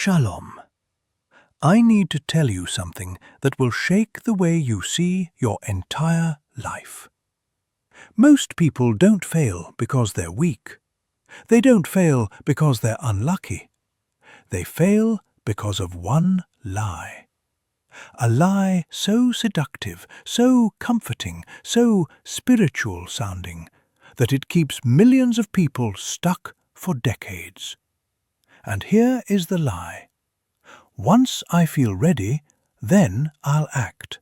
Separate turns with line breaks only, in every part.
Shalom. I need to tell you something that will shake the way you see your entire life. Most people don't fail because they're weak. They don't fail because they're unlucky. They fail because of one lie. A lie so seductive, so comforting, so spiritual sounding, that it keeps millions of people stuck for decades. And here is the lie. Once I feel ready, then I'll act.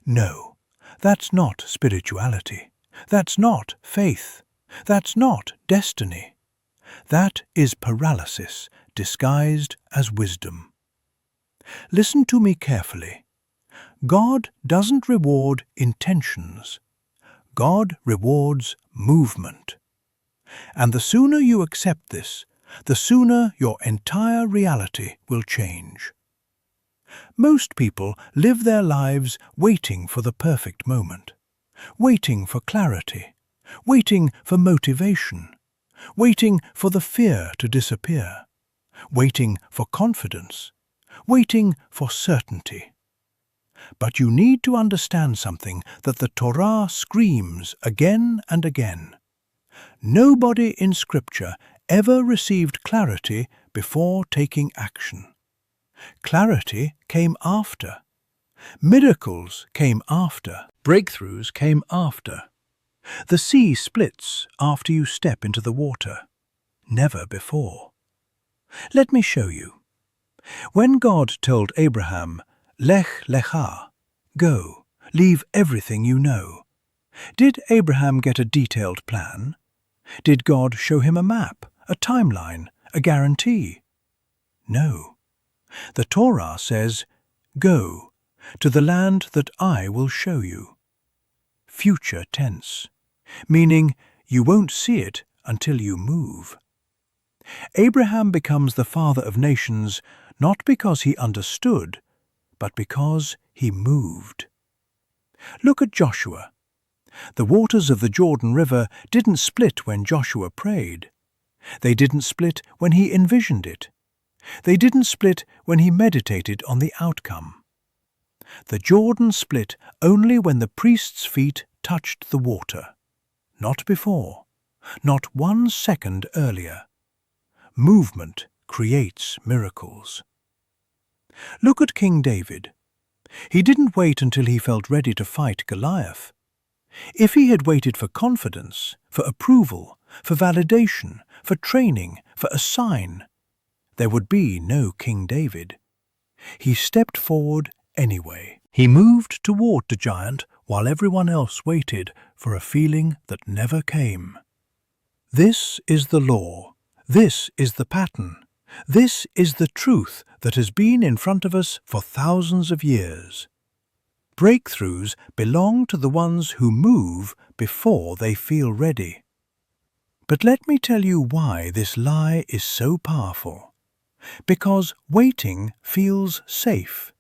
No, that's not spirituality. That's not faith. That's not destiny. That is paralysis disguised as wisdom. Listen to me carefully. God doesn't reward intentions. God rewards movement. And the sooner you accept this, the sooner your entire reality will change. Most people live their lives waiting for the perfect moment, waiting for clarity, waiting for motivation, waiting for the fear to disappear, waiting for confidence, waiting for certainty. But you need to understand something that the Torah screams again and again. Nobody in Scripture ever received clarity before taking action. Clarity came after. Miracles came after. Breakthroughs came after. The sea splits after you step into the water. Never before. Let me show you. When God told Abraham, Lech lecha, go, leave everything you know, did Abraham get a detailed plan? Did God show him a map, a timeline, a guarantee? No. The Torah says, go, to the land that I will show you. Future tense, meaning you won't see it until you move. Abraham becomes the father of nations not because he understood, but because he moved. Look at Joshua. The waters of the Jordan River didn't split when Joshua prayed. They didn't split when he envisioned it. They didn't split when he meditated on the outcome. The Jordan split only when the priest's feet touched the water. Not before. Not 1 second earlier. Movement creates miracles. Look at King David. He didn't wait until he felt ready to fight Goliath. If he had waited for confidence, for approval, for validation, for training, for a sign, there would be no King David. He stepped forward anyway. He moved toward the giant while everyone else waited for a feeling that never came. This is the law. This is the pattern. This is the truth that has been in front of us for thousands of years. Breakthroughs belong to the ones who move before they feel ready. But let me tell you why this lie is so powerful. Because waiting feels safe.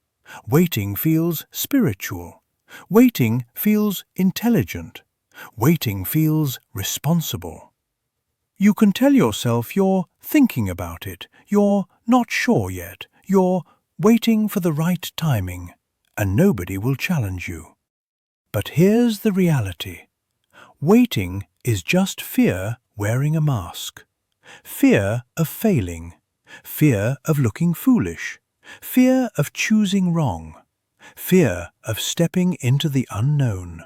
Waiting feels spiritual. Waiting feels intelligent. Waiting feels responsible. You can tell yourself you're thinking about it, you're not sure yet, you're waiting for the right timing, and nobody will challenge you. But here's the reality. Waiting is just fear wearing a mask. Fear of failing. Fear of looking foolish. Fear of choosing wrong. Fear of stepping into the unknown.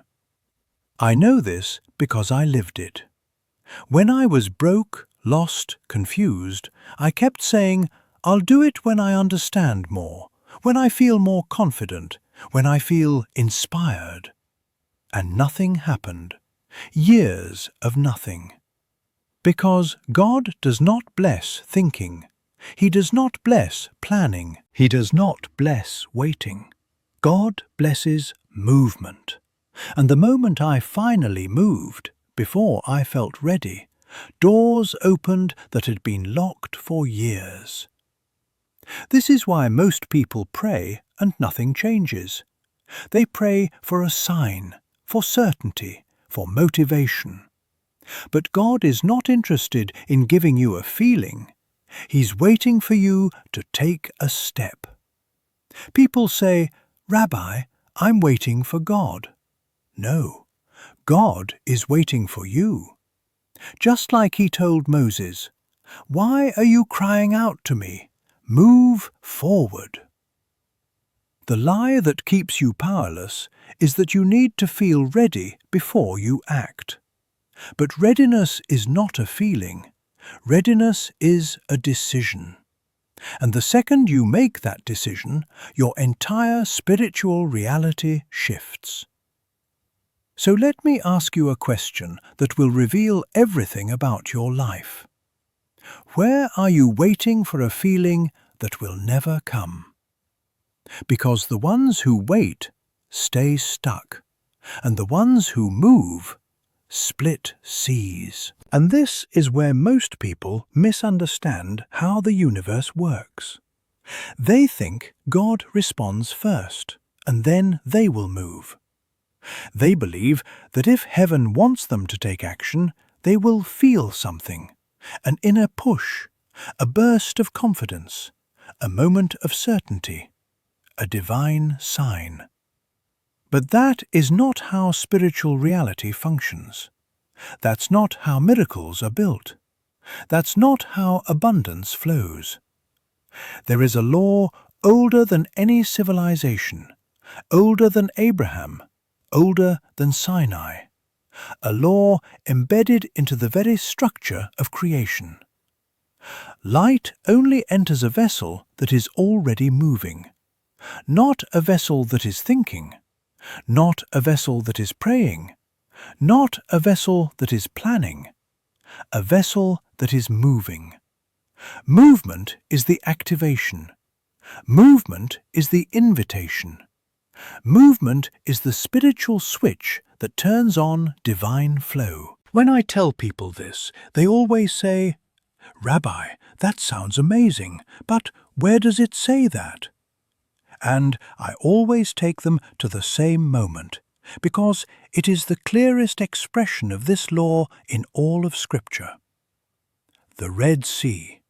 I know this because I lived it. When I was broke, lost, confused, I kept saying, I'll do it when I understand more, when I feel more confident, when I feel inspired. And nothing happened. Years of nothing. Because God does not bless thinking. He does not bless planning. He does not bless waiting. God blesses movement. And the moment I finally moved, before I felt ready, doors opened that had been locked for years. This is why most people pray and nothing changes. They pray for a sign, for certainty, for motivation. But God is not interested in giving you a feeling. He's waiting for you to take a step. People say, "Rabbi, I'm waiting for God." No, God is waiting for you. Just like he told Moses, "Why are you crying out to me? Move forward." The lie that keeps you powerless is that you need to feel ready before you act. But readiness is not a feeling. Readiness is a decision. And the second you make that decision, your entire spiritual reality shifts. So let me ask you a question that will reveal everything about your life. Where are you waiting for a feeling that will never come? Because the ones who wait stay stuck, and the ones who move split seas. And this is where most people misunderstand how the universe works. They think God responds first, and then they will move. They believe that if heaven wants them to take action, they will feel something, an inner push, a burst of confidence, a moment of certainty, a divine sign. But that is not how spiritual reality functions. That's not how miracles are built. That's not how abundance flows. There is a law older than any civilization, older than Abraham, older than Sinai, a law embedded into the very structure of creation. Light only enters a vessel that is already moving, not a vessel that is thinking, not a vessel that is praying, not a vessel that is planning, a vessel that is moving. Movement is the activation. Movement is the invitation. Movement is the spiritual switch that turns on divine flow. When I tell people this, they always say, "Rabbi, that sounds amazing, but where does it say that?" And I always take them to the same moment, because it is the clearest expression of this law in all of Scripture. The Red Sea,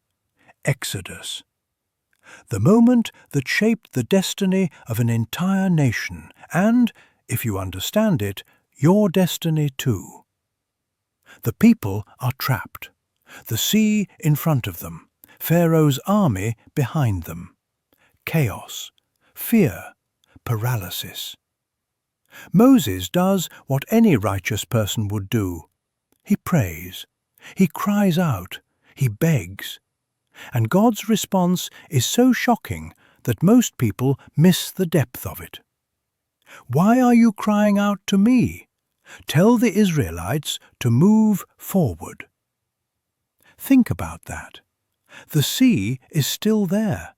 Exodus. The moment that shaped the destiny of an entire nation, and, if you understand it, your destiny too. The people are trapped, the sea in front of them, Pharaoh's army behind them. Chaos, fear, paralysis. Moses does what any righteous person would do. He prays, he cries out, he begs. And God's response is so shocking that most people miss the depth of it. "Why are you crying out to me? Tell the Israelites to move forward." Think about that. The sea is still there.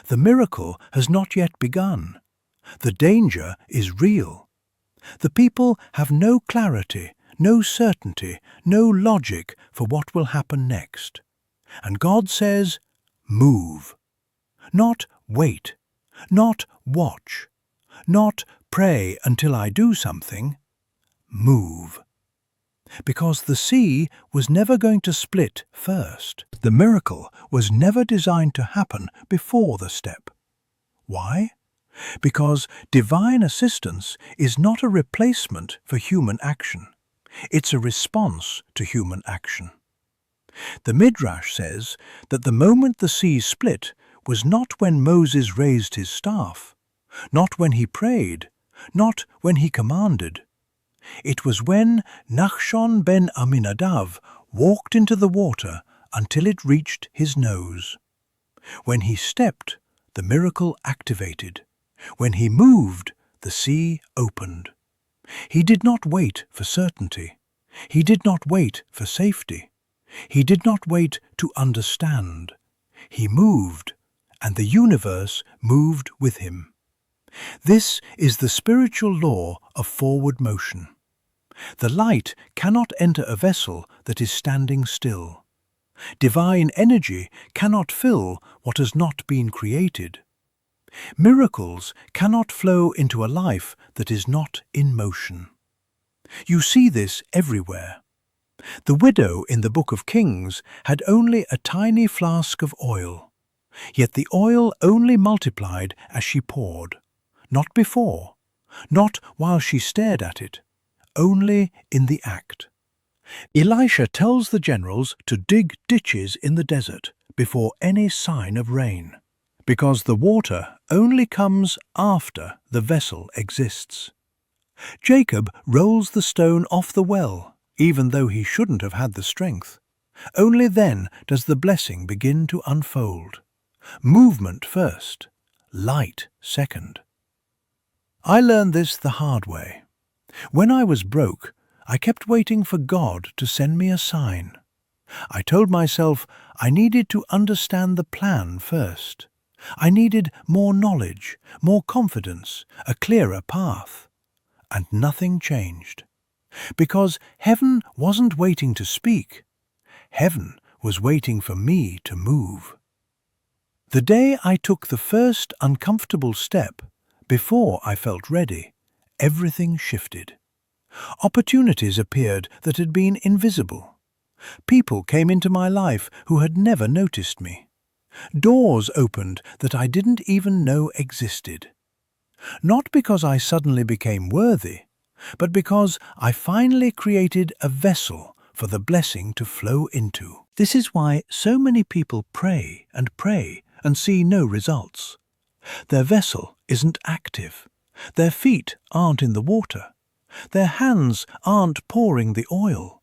The miracle has not yet begun. The danger is real. The people have no clarity, no certainty, no logic for what will happen next. And God says, move. Not wait, not watch, not pray until I do something. Move. Because the sea was never going to split first. The miracle was never designed to happen before the step. Why? Because divine assistance is not a replacement for human action. It's a response to human action. The Midrash says that the moment the sea split was not when Moses raised his staff, not when he prayed, not when he commanded. It was when Nachshon ben Aminadav walked into the water until it reached his nose. When he stepped, the miracle activated. When he moved, the sea opened. He did not wait for certainty. He did not wait for safety. He did not wait to understand. He moved, and the universe moved with him. This is the spiritual law of forward motion. The light cannot enter a vessel that is standing still. Divine energy cannot fill what has not been created. Miracles cannot flow into a life that is not in motion. You see this everywhere. The widow in the Book of Kings had only a tiny flask of oil, yet the oil only multiplied as she poured, not before, not while she stared at it, only in the act. Elisha tells the generals to dig ditches in the desert before any sign of rain, because the water only comes after the vessel exists. Jacob rolls the stone off the well, even though he shouldn't have had the strength. Only then does the blessing begin to unfold. Movement first, light second. I learned this the hard way. When I was broke, I kept waiting for God to send me a sign. I told myself I needed to understand the plan first. I needed more knowledge, more confidence, a clearer path. And nothing changed. Because heaven wasn't waiting to speak. Heaven was waiting for me to move. The day I took the first uncomfortable step, before I felt ready, everything shifted. Opportunities appeared that had been invisible. People came into my life who had never noticed me. Doors opened that I didn't even know existed. Not because I suddenly became worthy, but because I finally created a vessel for the blessing to flow into. This is why so many people pray and see no results. Their vessel isn't active. Their feet aren't in the water. Their hands aren't pouring the oil.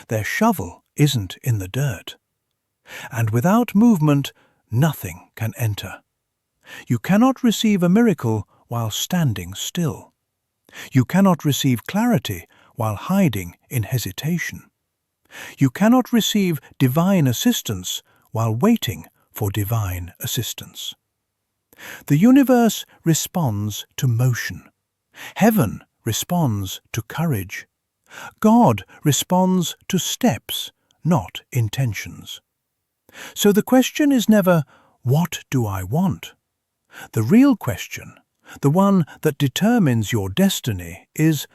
Their shovel isn't in the dirt. And without movement, nothing can enter. You cannot receive a miracle while standing still. You cannot receive clarity while hiding in hesitation. You cannot receive divine assistance while waiting for divine assistance. The universe responds to motion. Heaven responds to courage. God responds to steps, not intentions. So the question is never, what do I want? The real question, the one that determines your destiny, is,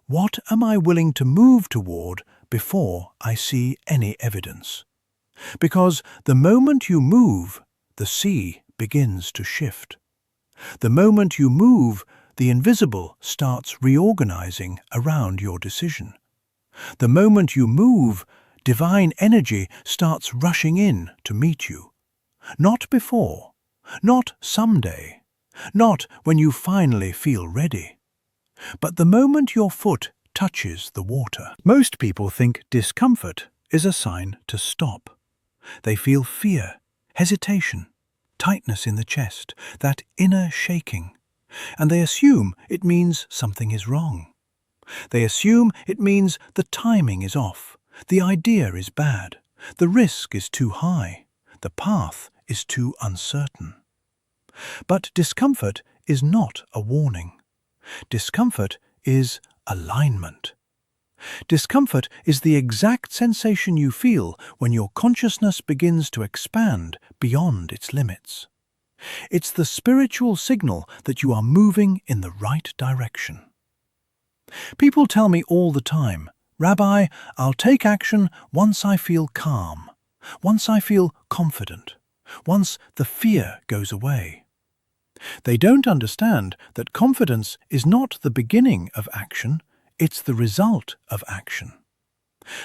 what am I willing to move toward before I see any evidence? Because the moment you move, the sea begins to shift. The moment you move, the invisible starts reorganizing around your decision. The moment you move, divine energy starts rushing in to meet you. Not before, not someday, not when you finally feel ready, but the moment your foot touches the water. Most people think discomfort is a sign to stop. They feel fear, hesitation, tightness in the chest, that inner shaking, and they assume it means something is wrong. They assume it means the timing is off, the idea is bad, the risk is too high, the path is too uncertain. But discomfort is not a warning. Discomfort is alignment. Discomfort is the exact sensation you feel when your consciousness begins to expand beyond its limits. It's the spiritual signal that you are moving in the right direction. People tell me all the time, "Rabbi, I'll take action once I feel calm, once I feel confident, once the fear goes away." They don't understand that confidence is not the beginning of action, it's the result of action.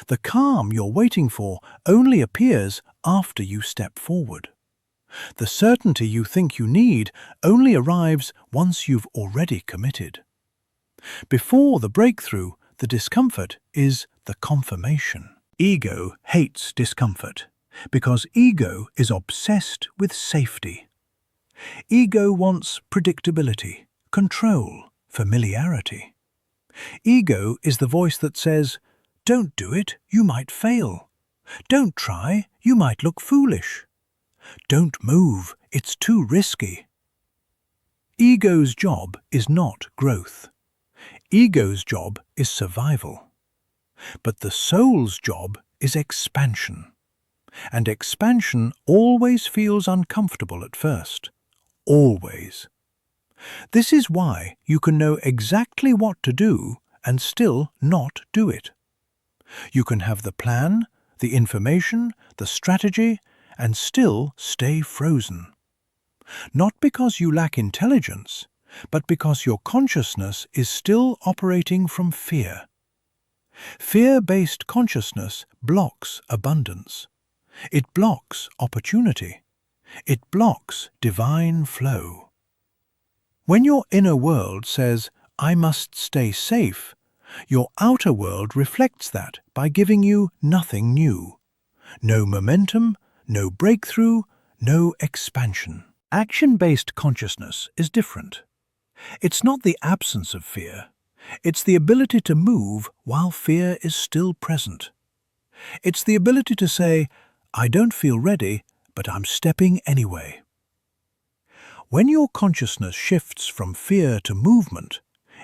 The calm you're waiting for only appears after you step forward. The certainty you think you need only arrives once you've already committed. Before the breakthrough, the discomfort is the confirmation. Ego hates discomfort because ego is obsessed with safety. Ego wants predictability, control, familiarity. Ego is the voice that says, "Don't do it, you might fail. Don't try, you might look foolish. Don't move, it's too risky." Ego's job is not growth. Ego's job is survival. But the soul's job is expansion. And expansion always feels uncomfortable at first. Always. This is why you can know exactly what to do and still not do it. You can have the plan, the information, the strategy, and still stay frozen. Not because you lack intelligence, but because your consciousness is still operating from fear. Fear-based consciousness blocks abundance. It blocks opportunity. It blocks divine flow. When your inner world says, "I must stay safe," your outer world reflects that by giving you nothing new. No momentum, no breakthrough, no expansion. Action-based consciousness is different. It's not the absence of fear. It's the ability to move while fear is still present. It's the ability to say, "I don't feel ready, but I'm stepping anyway." When your consciousness shifts from fear to movement,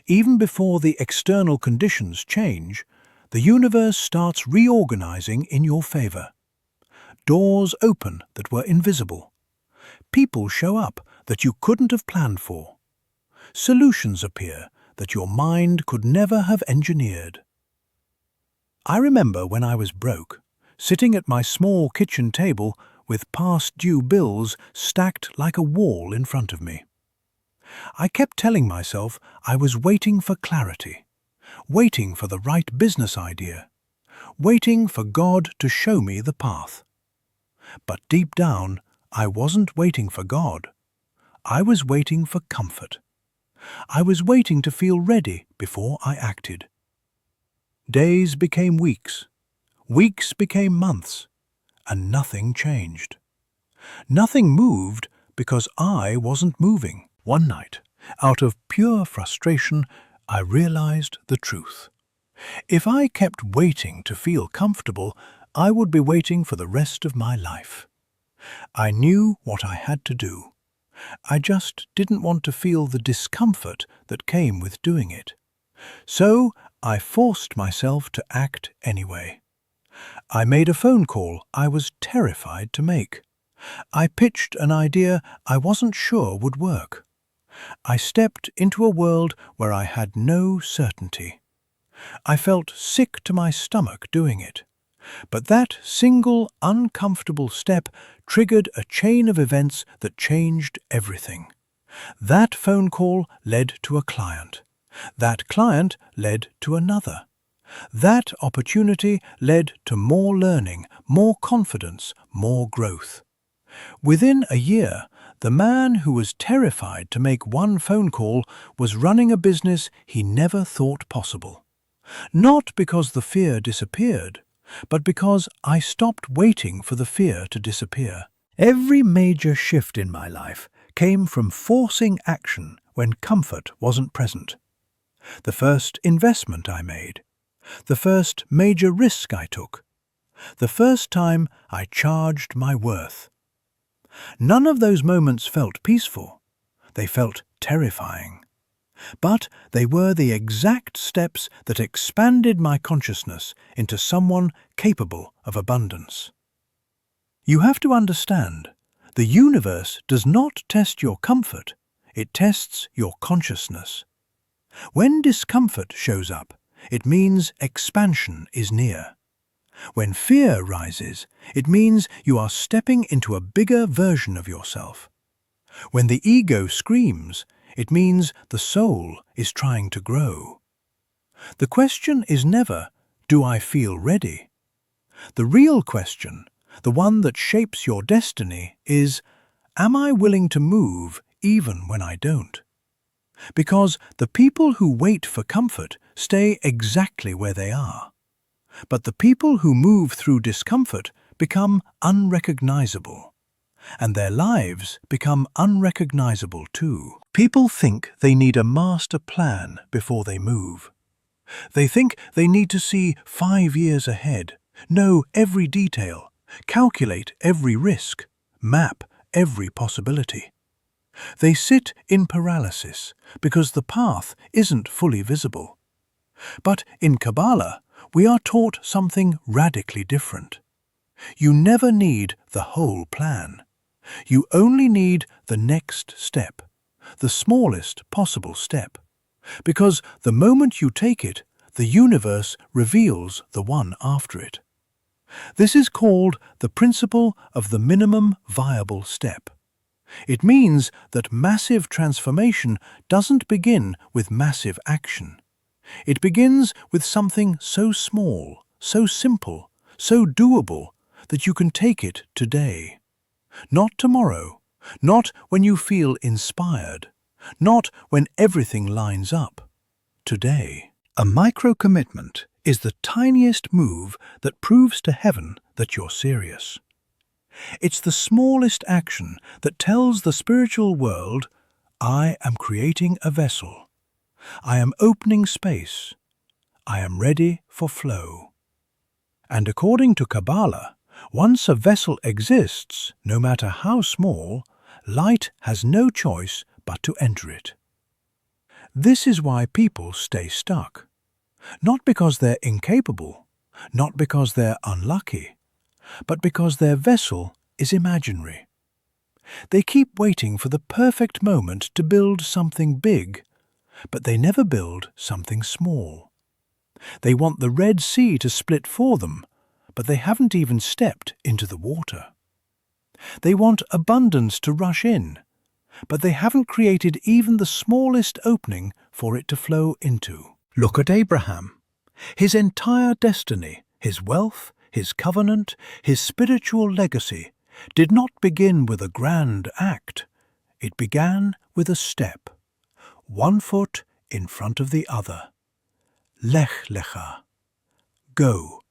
even before the external conditions change, the universe starts reorganizing in your favor. Doors open that were invisible. People show up that you couldn't have planned for. Solutions appear that your mind could never have engineered. I remember when I was broke, sitting at my small kitchen table with past-due bills stacked like a wall in front of me. I kept telling myself I was waiting for clarity, waiting for the right business idea, waiting for God to show me the path. But deep down, I wasn't waiting for God. I was waiting for comfort. I was waiting to feel ready before I acted. Days became weeks. Weeks became months. And nothing changed. Nothing moved because I wasn't moving. One night, out of pure frustration, I realized the truth. If I kept waiting to feel comfortable, I would be waiting for the rest of my life. I knew what I had to do. I just didn't want to feel the discomfort that came with doing it. So I forced myself to act anyway. I made a phone call I was terrified to make. I pitched an idea I wasn't sure would work. I stepped into a world where I had no certainty. I felt sick to my stomach doing it. But that single uncomfortable step triggered a chain of events that changed everything. That phone call led to a client. That client led to another. That opportunity led to more learning, more confidence, more growth. Within a year, the man who was terrified to make one phone call was running a business he never thought possible. Not because the fear disappeared, but because I stopped waiting for the fear to disappear. Every major shift in my life came from forcing action when comfort wasn't present. The first investment I made, the first major risk I took, the first time I charged my worth. None of those moments felt peaceful. They felt terrifying. But they were the exact steps that expanded my consciousness into someone capable of abundance. You have to understand, the universe does not test your comfort, it tests your consciousness. When discomfort shows up, it means expansion is near. When fear rises, it means you are stepping into a bigger version of yourself. When the ego screams, it means the soul is trying to grow. The question is never, do I feel ready? The real question, the one that shapes your destiny, is, am I willing to move even when I don't? Because the people who wait for comfort stay exactly where they are. But the people who move through discomfort become unrecognizable. And their lives become unrecognizable too. People think they need a master plan before they move. They think they need to see 5 years ahead, know every detail, calculate every risk, map every possibility. They sit in paralysis because the path isn't fully visible. But in Kabbalah, we are taught something radically different. You never need the whole plan. You only need the next step, the smallest possible step. Because the moment you take it, the universe reveals the one after it. This is called the principle of the minimum viable step. It means that massive transformation doesn't begin with massive action. It begins with something so small, so simple, so doable that you can take it today. Not tomorrow, not when you feel inspired, not when everything lines up. Today. A micro-commitment is the tiniest move that proves to heaven that you're serious. It's the smallest action that tells the spiritual world, I am creating a vessel. I am opening space. I am ready for flow. And according to Kabbalah, once a vessel exists, no matter how small, light has no choice but to enter it. This is why people stay stuck. Not because they're incapable, not because they're unlucky, but because their vessel is imaginary. They keep waiting for the perfect moment to build something big, but they never build something small. They want the Red Sea to split for them, but they haven't even stepped into the water. They want abundance to rush in, but they haven't created even the smallest opening for it to flow into. Look at Abraham. His entire destiny, his wealth, his covenant, his spiritual legacy did not begin with a grand act. It began with a step, one foot in front of the other. Lech lecha. Go.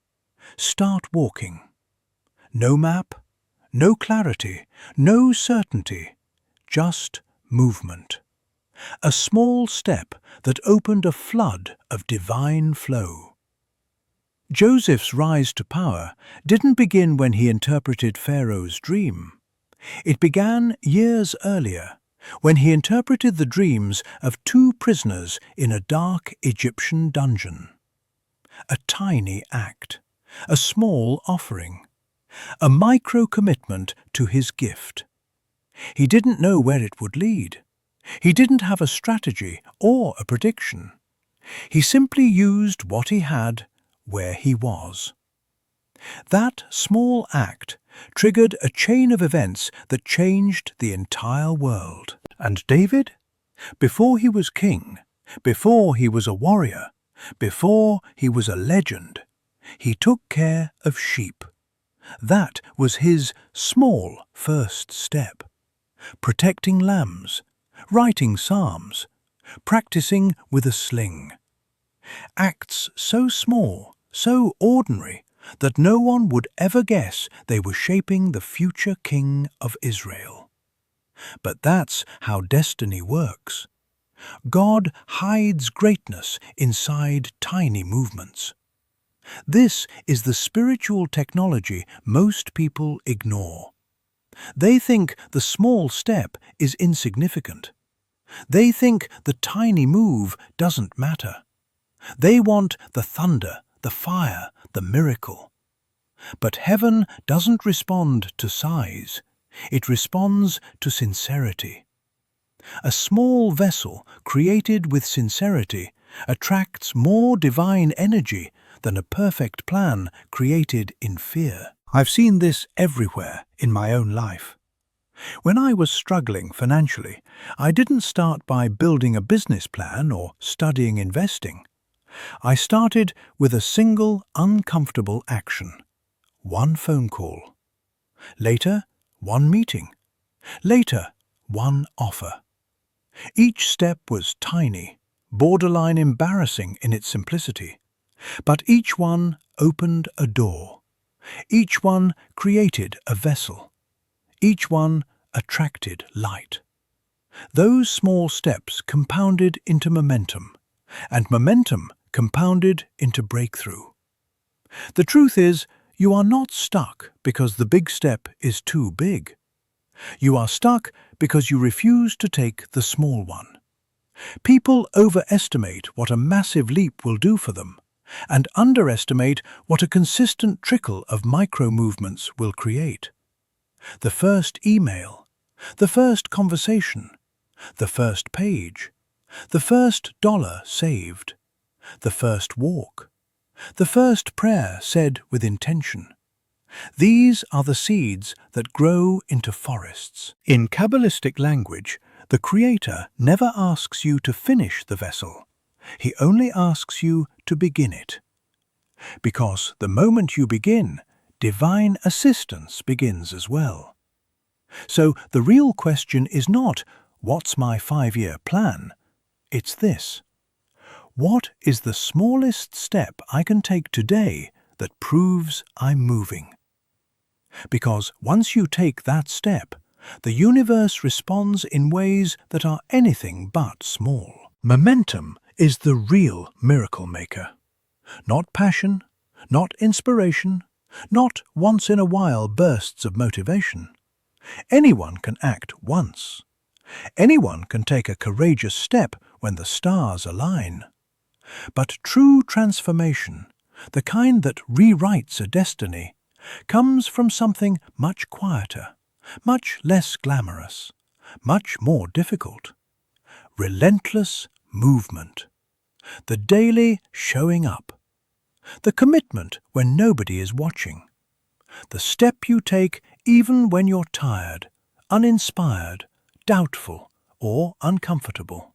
Start walking. No map, no clarity, no certainty, just movement. A small step that opened a flood of divine flow. Joseph's rise to power didn't begin when he interpreted Pharaoh's dream. It began years earlier, when he interpreted the dreams of 2 prisoners in a dark Egyptian dungeon. A tiny act, a small offering, a micro-commitment to his gift. He didn't know where it would lead. He didn't have a strategy or a prediction. He simply used what he had where he was. That small act triggered a chain of events that changed the entire world. And David? Before he was king, before he was a warrior, before he was a legend, he took care of sheep. That was his small first step. Protecting lambs, writing psalms, practicing with a sling. Acts so small, so ordinary, that no one would ever guess they were shaping the future king of Israel. But that's how destiny works. God hides greatness inside tiny movements. This is the spiritual technology most people ignore. They think the small step is insignificant. They think the tiny move doesn't matter. They want the thunder, the fire, the miracle. But heaven doesn't respond to size. It responds to sincerity. A small vessel created with sincerity attracts more divine energy than a perfect plan created in fear. I've seen this everywhere in my own life. When I was struggling financially, I didn't start by building a business plan or studying investing. I started with a single uncomfortable action. One phone call. Later, one meeting. Later, one offer. Each step was tiny, borderline embarrassing in its simplicity. But each one opened a door. Each one created a vessel. Each one attracted light. Those small steps compounded into momentum, and momentum compounded into breakthrough. The truth is, you are not stuck because the big step is too big. You are stuck because you refuse to take the small one. People overestimate what a massive leap will do for them, and underestimate what a consistent trickle of micro-movements will create. The first email, the first conversation, the first page, the first dollar saved, the first walk, the first prayer said with intention. These are the seeds that grow into forests. In Kabbalistic language, the Creator never asks you to finish the vessel. He only asks you to begin it. Because the moment you begin, divine assistance begins as well. So the real question is not, what's my 5-year plan? It's this. What is the smallest step I can take today that proves I'm moving? Because once you take that step, the universe responds in ways that are anything but small. Momentum is the real miracle maker. Not passion, not inspiration, not once-in-a-while bursts of motivation. Anyone can act once. Anyone can take a courageous step when the stars align. But true transformation, the kind that rewrites a destiny, comes from something much quieter, much less glamorous, much more difficult. Relentless movement. The daily showing up. The commitment when nobody is watching. The step you take even when you're tired, uninspired, doubtful, or uncomfortable.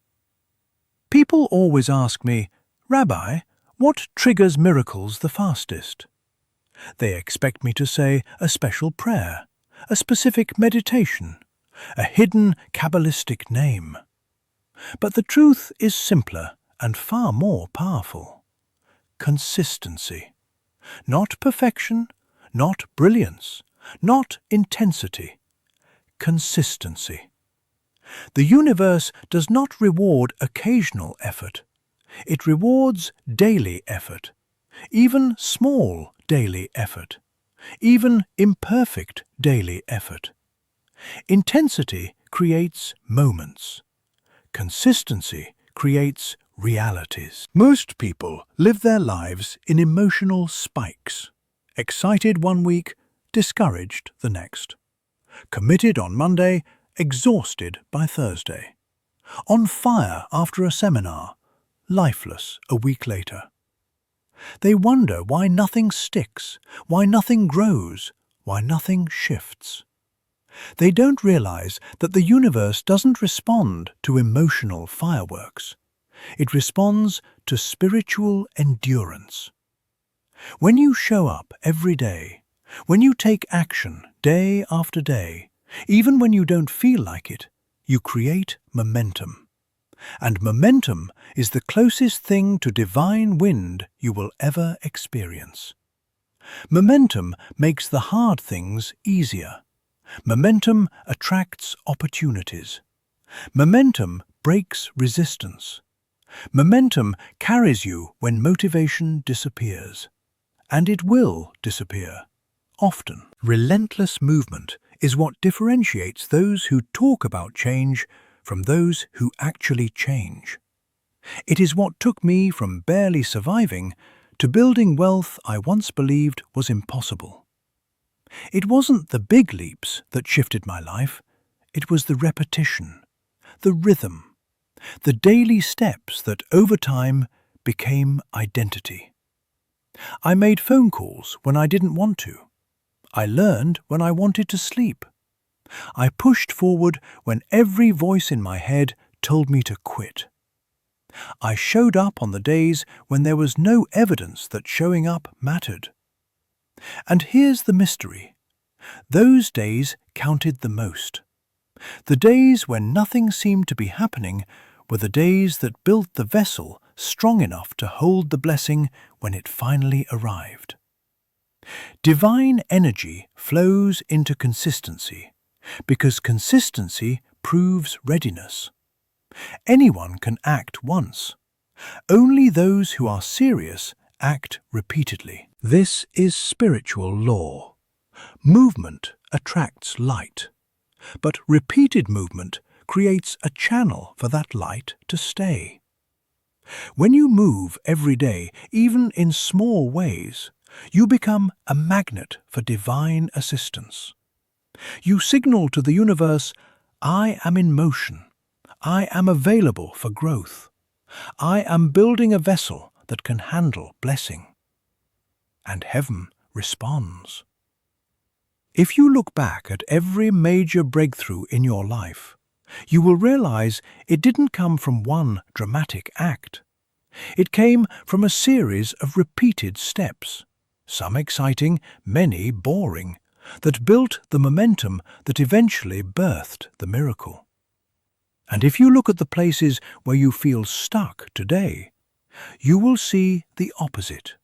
People always ask me, Rabbi, what triggers miracles the fastest? They expect me to say a special prayer, a specific meditation, a hidden Kabbalistic name. But the truth is simpler and far more powerful. Consistency. Not perfection, not brilliance, not intensity. Consistency. The universe does not reward occasional effort. It rewards daily effort, even small daily effort, even imperfect daily effort. Intensity creates moments. Consistency creates realities. Most people live their lives in emotional spikes. Excited one week, discouraged the next. Committed on Monday, exhausted by Thursday. On fire after a seminar, lifeless a week later. They wonder why nothing sticks, why nothing grows, why nothing shifts. They don't realize that the universe doesn't respond to emotional fireworks. It responds to spiritual endurance. When you show up every day, when you take action day after day, even when you don't feel like it, you create momentum. And momentum is the closest thing to divine wind you will ever experience. Momentum makes the hard things easier. Momentum attracts opportunities. Momentum breaks resistance. Momentum carries you when motivation disappears. And it will disappear. Often. Relentless movement is what differentiates those who talk about change from those who actually change. It is what took me from barely surviving to building wealth I once believed was impossible. It wasn't the big leaps that shifted my life, it was the repetition, the rhythm, the daily steps that over time became identity. I made phone calls when I didn't want to. I learned when I wanted to sleep. I pushed forward when every voice in my head told me to quit. I showed up on the days when there was no evidence that showing up mattered. And here's the mystery. Those days counted the most. The days when nothing seemed to be happening were the days that built the vessel strong enough to hold the blessing when it finally arrived. Divine energy flows into consistency, because consistency proves readiness. Anyone can act once. Only those who are serious act repeatedly. This is spiritual law. Movement attracts light, but repeated movement creates a channel for that light to stay. When you move every day, even in small ways, you become a magnet for divine assistance. You signal to the universe, I am in motion. I am available for growth. I am building a vessel that can handle blessing. And heaven responds. If you look back at every major breakthrough in your life, you will realize it didn't come from one dramatic act. It came from a series of repeated steps, some exciting, many boring, that built the momentum that eventually birthed the miracle. And if you look at the places where you feel stuck today, you will see the opposite: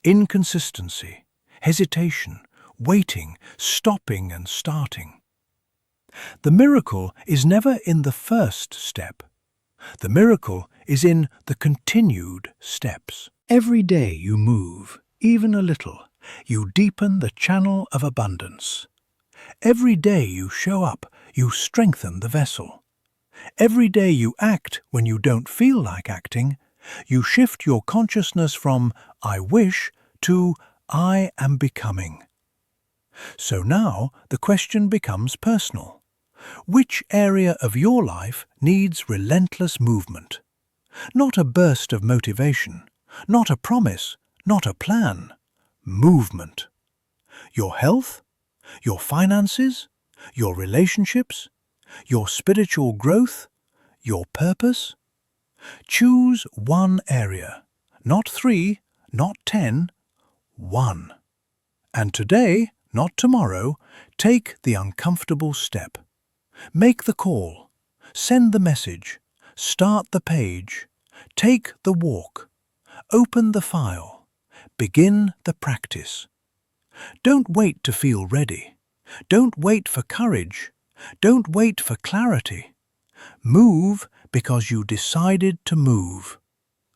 inconsistency, hesitation, waiting, stopping and starting. The miracle is never in the first step. The miracle is in the continued steps. Every day you move, even a little, you deepen the channel of abundance. Every day you show up, you strengthen the vessel. Every day you act when you don't feel like acting, you shift your consciousness from "I wish" to "I am becoming." So now the question becomes personal. Which area of your life needs relentless movement? Not a burst of motivation, not a promise, not a plan. Movement. Your health? Your finances? Your relationships? Your spiritual growth? Your purpose? Choose one area. Not 3, not 10, 1. And today, not tomorrow, take the uncomfortable step. Make the call. Send the message. Start the page. Take the walk. Open the file. Begin the practice. Don't wait to feel ready. Don't wait for courage. Don't wait for clarity. Move because you decided to move.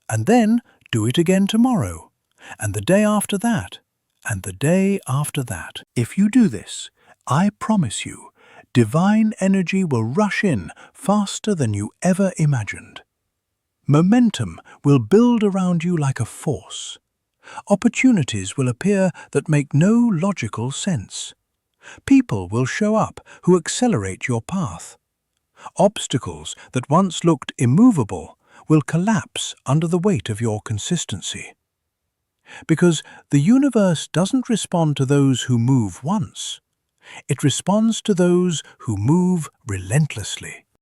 And then do it again tomorrow, and the day after that, and the day after that. If you do this, I promise you, divine energy will rush in faster than you ever imagined. Momentum will build around you like a force. Opportunities will appear that make no logical sense. People will show up who accelerate your path. Obstacles that once looked immovable will collapse under the weight of your consistency. Because the universe doesn't respond to those who move once. It responds to those who move relentlessly.